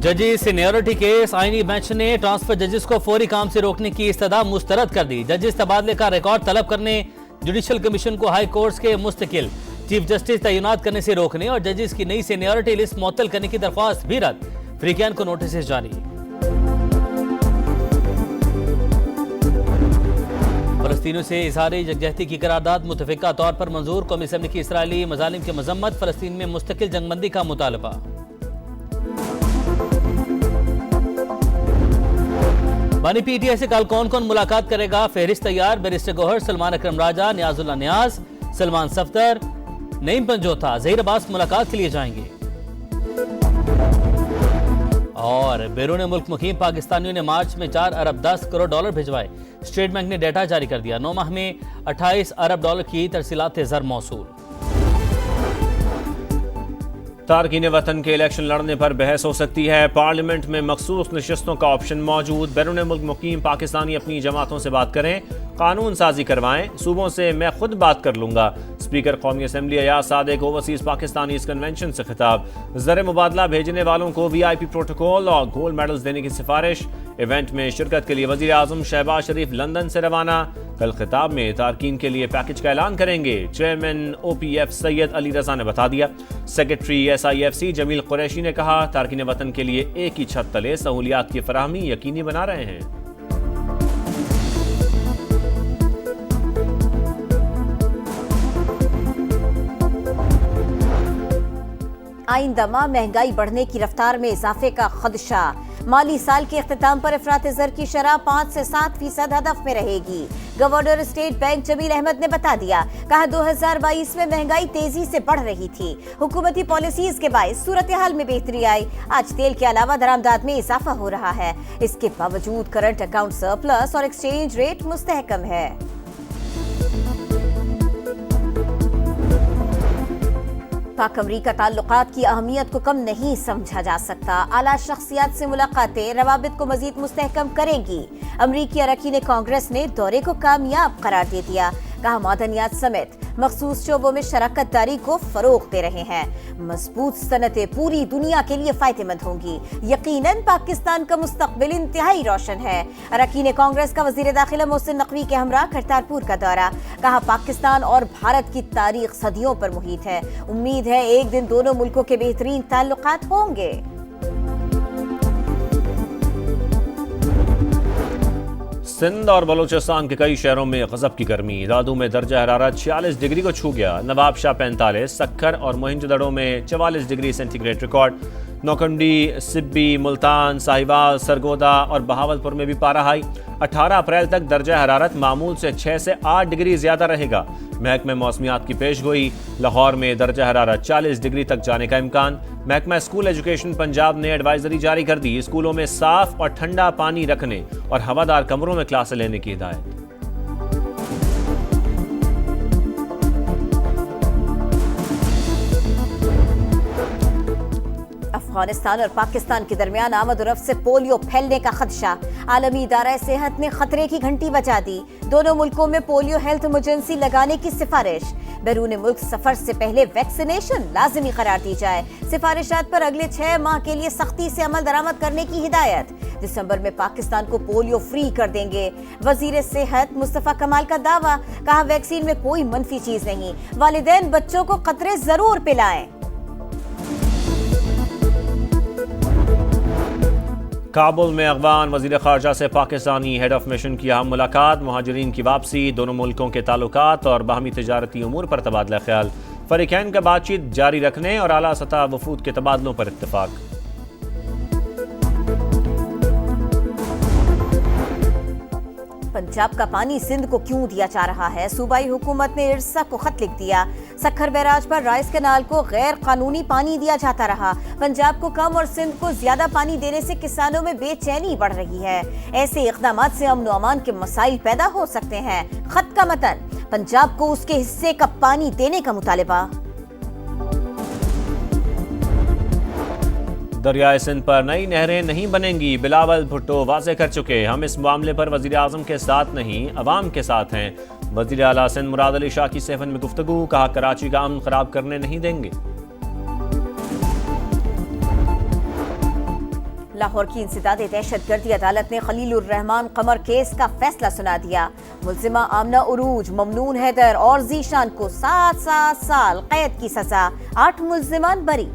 जजेस seniority case आईनी bench ने ट्रांसफर जजेस को फौरी काम से रोकने की इस्तदा मुस्तरद कर दी। जजेस तबादले का रिकॉर्ड तलब करने, जुडिशल कमीशन को हाई कोर्ट्स के मुस्तकिल चीफ जस्टिस तैनात करने से रोकने और जजेस की नई सीनियरिटी लिस्ट मुअत्तल करने की दरख्वास्त भी रद्द। फ्रीकैन को नोटिस जारी। फलस्तीनियों से इजहारी यकजहती की करारदाद मुतफिका तौर पर मंजूर। कौमी असम्बली की इसराइली मजालिम की मजम्मत। फलस्तीन में मुस्तकिल जंगबंदी का मुतालबा। बानी पीटीआई से कल कौन कौन मुलाकात करेगा, फहरिस्त तैयार। बैरिस्टर गौहर, सलमान अकरम राजा, नियाजुल्लाह नियाज, सलमान सफ्तर, नईम पंजोथा, जहीर अब्बास मुलाकात के लिए जाएंगे। और बैरून मुल्क मुकीम पाकिस्तानियों ने मार्च में 4 अरब 10 करोड़ डॉलर भिजवाए। स्टेट बैंक ने डेटा जारी कर दिया। 9 माह में 28 अरब डॉलर की तरसीलात ज़र मौसूल। तारकीन वतन के इलेक्शन लड़ने पर बहस हो सकती है। पार्लियामेंट में मखसूस नशस्तों का ऑप्शन मौजूद। बैरून मुल्क मुकीम पाकिस्तानी अपनी जमातों से बात करें, कानून साजी करवाएं। सूबों से मैं खुद बात कर लूंगा। स्पीकर कौमी असम्बली अयाज सादिक ओवरसीज पाकिस्तानी इस कन्वेंशन से खिताब। ज़र मुबादला भेजने वालों को VIP प्रोटोकॉल और गोल्ड मेडल्स देने की सिफारिश। इवेंट में शिरकत के लिए वज़ीर आज़म शहबाज शरीफ लंदन से रवाना। कल खिताब में तारकीन के लिए पैकेज का ऐलान करेंगे। चेयरमैन OPF सैयद अली रजा ने बता दिया। सेक्रेटरी SIFC जमील कुरैशी ने कहा, तारकीन वतन के लिए एक ही छत तले सहूलियात की फराहमी यकीनी बना रहे हैं। आइंदा माह महंगाई बढ़ने की रफ्तार में इजाफे का खदशा। माली साल के इख्तिताम पर अफरात ज़र की शरह 5 से 7% हदफ में रहेगी। Governor state bank Jamil Ahmad ने बता दिया। कहा 2022 में महंगाई तेजी से बढ़ रही थी। हुकूमती पॉलिसीज के बायस सूरत हाल में बेहतरी आई। आज तेल के अलावा दरामदाद में इजाफा हो रहा है। इसके बावजूद करंट अकाउंट सरप्लस और एक्सचेंज रेट मुस्तहकम है। पाक अमरीका ताल्लुकात की अहमियत को कम नहीं समझा जा सकता। आला शख्सियात से मुलाकातें रवाबित को मजीद मुस्तहकम करेंगी। अमरीकी अरकान कांग्रेस ने दौरे को कामयाब करार दे दिया। कहा मादनियात समेत मखसूस शोबों में शराकत दारी को फरोग दे रहे हैं। मजबूत सनतें पूरी दुनिया के लिए फायदेमंद होंगी। यकीनन पाकिस्तान का मुस्तकबिल इंतहाई रोशन है। अरकान कांग्रेस का वजीर दाखिला मोहसिन नकवी के हमरा करतारपुर का दौरा। कहा पाकिस्तान और भारत की तारीख सदियों पर मुहित है। उम्मीद है एक दिन दोनों मुल्कों के बेहतरीन ताल्लुकात होंगे। सिंध और बलूचिस्तान के कई शहरों में गजब की गर्मी। दादू में दर्जा हरारत 46 डिग्री को छू गया। नवाबशाह 45, सक्खर और मोहिंजोदड़ो में 44 degree centigrade record. Nokkundi, Sibi, Multan, Sahiwal, Sargodha और बहावलपुर में भी पारा हाई। 18 अप्रैल तक दर्जा हरारत मामूल से 6 से 8 डिग्री ज्यादा रहेगा। महकमा मौसमियात की पेशगोई। लाहौर में दर्जा हरारत 40 डिग्री तक जाने का इम्कान। महकमा स्कूल एजुकेशन पंजाब ने एडवाइजरी जारी कर दी। स्कूलों में साफ और ठंडा पानी रखने और हवादार कमरों में क्लासें लेने की हिदायत। अफगानिस्तान और पाकिस्तान के दरमियान आमद और रफ्त से पोलियो फैलने का खदशा। आलमी इदारा सेहत ने खतरे की घंटी बजा दी। दोनों मुल्कों में पोलियो हेल्थ इमरजेंसी लगाने की सिफारिश। बैरून मुल्क सफर से पहले वैक्सीनेशन लाजिमी करार दी जाए। सिफारिशात पर अगले 6 माह के लिए सख्ती से अमल दरामद करने की हिदायत। दिसंबर में पाकिस्तान को पोलियो फ्री कर देंगे। वजीर सेहत मुस्तफा कमाल का दावा। कहा वैक्सीन में कोई मनफी चीज नहीं। वालिदैन बच्चों को कतरे जरूर पिलाएं। काबुल में अफगान वजीर खारजा से पाकिस्तानी हेड ऑफ मिशन की अहम मुलाकात। मुहाजिरीन की वापसी, दोनों मुल्कों के ताल्लुकात और बाहमी तिजारती उमूर पर तबादला ख्याल। फरीकैन का बातचीत जारी रखने और आला सतह वफूद के तबादलों पर इत्तफाक। पंजाब का पानी सिंध को क्यों दिया जा रहा है? सूबाई हुकूमत ने इरसा को खत लिख दिया। सक्खर बैराज पर राइस कैनाल को गैर कानूनी पानी दिया जाता रहा। पंजाब को कम और सिंध को ज्यादा पानी देने से किसानों में बेचैनी बढ़ रही है। ऐसे इक़दामात से अमन व अमान के मसाइल पैदा हो सकते हैं। खत का मतन, पंजाब को उसके हिस्से का पानी देने का मुतालिबा। दरियाए सिंध पर नई नहरें नहीं बनेंगी। बिलावल भुट्टो वाज़ेह कर चुके, हम इस मामले पर वज़ीर आज़म के साथ नहीं अवाम के साथ हैं। वज़ीर आला सिंध मुराद अली शाह की 7 में गुफ्तगू। कहा कराची का अमन खराब करने नहीं देंगे। लाहौर की इंसदादे दहशतगर्दी अदालत ने खलीलुर रहमान कमर केस का फैसला सुना दिया। मुल्जिमा आमना उरूज, ममनून हैदर और जीशान को 7 साल कैद की सजा, 8 मुल्जिमान बरी।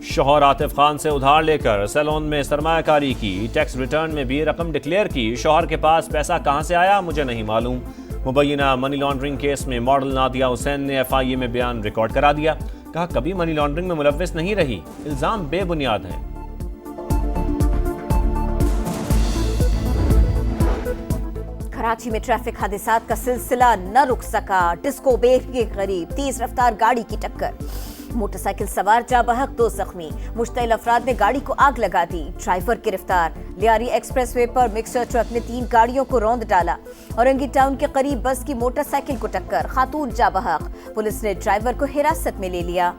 शौहर आतिफ खान से उधार लेकर सैलून में सरमायाकारी की, टैक्स रिटर्न में भी रकम डिक्लेयर की। शौहर के पास पैसा कहां से आया मुझे नहीं मालूम। मुबैना मनी लॉन्ड्रिंग केस में मॉडल नादिया हुसैन ने FIA में बयान रिकॉर्ड करा दिया। कहा कभी मनी लॉन्ड्रिंग में मुलव्विस नहीं रही, इल्जाम बेबुनियाद है। कराची में ट्रैफिक हादसात का सिलसिला न रुक सका। डिस्को बे के करीब तेज रफ्तार गाड़ी की टक्कर, मोटरसाइकिल सवार जा बहक 2 जख्मी। मुश्तइल अफराद ने गाड़ी को आग लगा दी, ड्राइवर गिरफ्तार। लियारी एक्सप्रेसवे पर मिक्सर ट्रक ने 3 गाड़ियों को रौंद डाला। औरंगी टाउन के करीब बस की मोटरसाइकिल को टक्कर, खातून जा बहक। पुलिस ने ड्राइवर को हिरासत में ले लिया।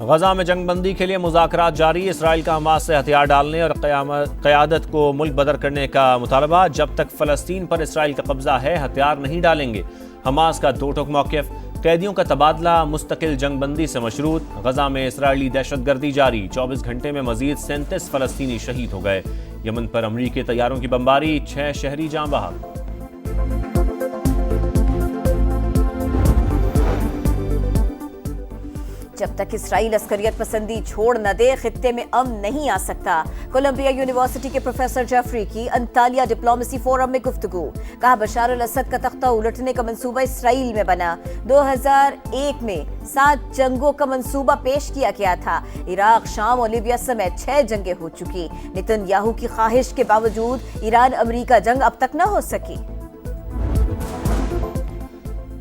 गजा में जंगबंदी के लिए मुज़ाकरात जारी। इसराइल का हमास से हथियार डालने और क़यादत को मुल्क बदर करने का मुतालबा। जब तक फ़लस्तीन पर इसराइल का कब्जा है हथियार नहीं डालेंगे। हमास का दो टोक मौक़िफ़। कैदियों का तबादला मुस्तकिल जंगबंदी से मशरूत। गजा में इसराइली दहशतगर्दी जारी। 24 घंटे में मजीद 37 फ़लस्तीनी शहीद हो गए। यमन पर अमरीकी तैयारों की बमबारी, 6 शहरी जाँ बहक। जब तक इसराइल अस्करियत पसंदी छोड़ न दे खित्ते में अमन नहीं आ सकता। कोलंबिया यूनिवर्सिटी के प्रोफेसर जेफरी की अंतालिया डिप्लोमेसी फोरम में गुफ्तगू। कहा बशार अल असद का तख्ता उलटने का मंसूबा इसराइल में बना। 2001 में 7 जंगों का मंसूबा पेश किया गया था। इराक, शाम और लीबिया समेत 6 जंगें हो चुकी। नेतन्याहू की ख्वाहिश के बावजूद ईरान अमरीका जंग अब तक न हो सकी।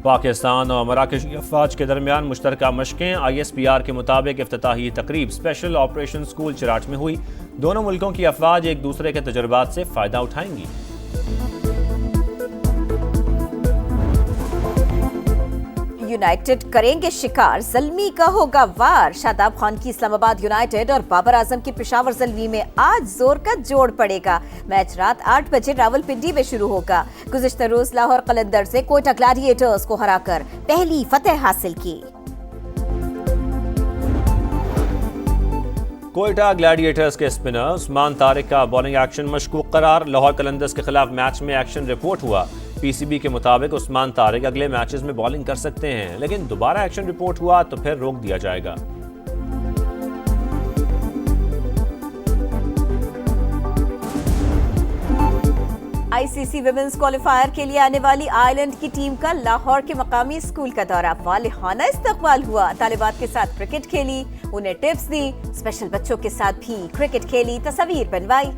पाकिस्तान और मराकशी अफवाज के दरमियान मुश्तरका मशकें। ISPR के मुताबिक इफ्तिताही तकरीब स्पेशल ऑपरेशन स्कूल चिराट में हुई। दोनों मुल्कों की अफवाज एक दूसरे के तजुर्बात से फ़ायदा उठाएंगी। यूनाइटेड करेंगे शिकार, ज़ल्मी का होगा वार। शादाब खान की इस्लामाबाद यूनाइटेड और बाबर आजम की पेशावर ज़ल्मी में आज जोर का जोड़ पड़ेगा। मैच रात 8 बजे रावलपिंडी में शुरू होगा। गुज़िश्ता रोज लाहौर कलंदर से कोयटा ग्लैडिएटर्स को हराकर पहली फतेह हासिल की। कोयटा ग्लैडिएटर्स के स्पिनर उस्मान तारिक का बॉलिंग एक्शन मशकूक करार। लाहौर कलंदर्स के खिलाफ मैच में एक्शन रिपोर्ट हुआ। PCB के मुताबिक उस्मान तारिक अगले मैचेस में बॉलिंग कर सकते हैं, लेकिन दोबारा एक्शन रिपोर्ट हुआ तो फिर रोक दिया जाएगा। ICC विमेंस क्वालिफायर के लिए आने वाली आयरलैंड की टीम का लाहौर के मकामी स्कूल का दौरा। वालिहाना इस्तकबाल हुआ। तालिबात के साथ क्रिकेट खेली, उन्हें टिप्स दी, स्पेशल बच्चों के साथ भी क्रिकेट खेली, तस्वीर बनवाई।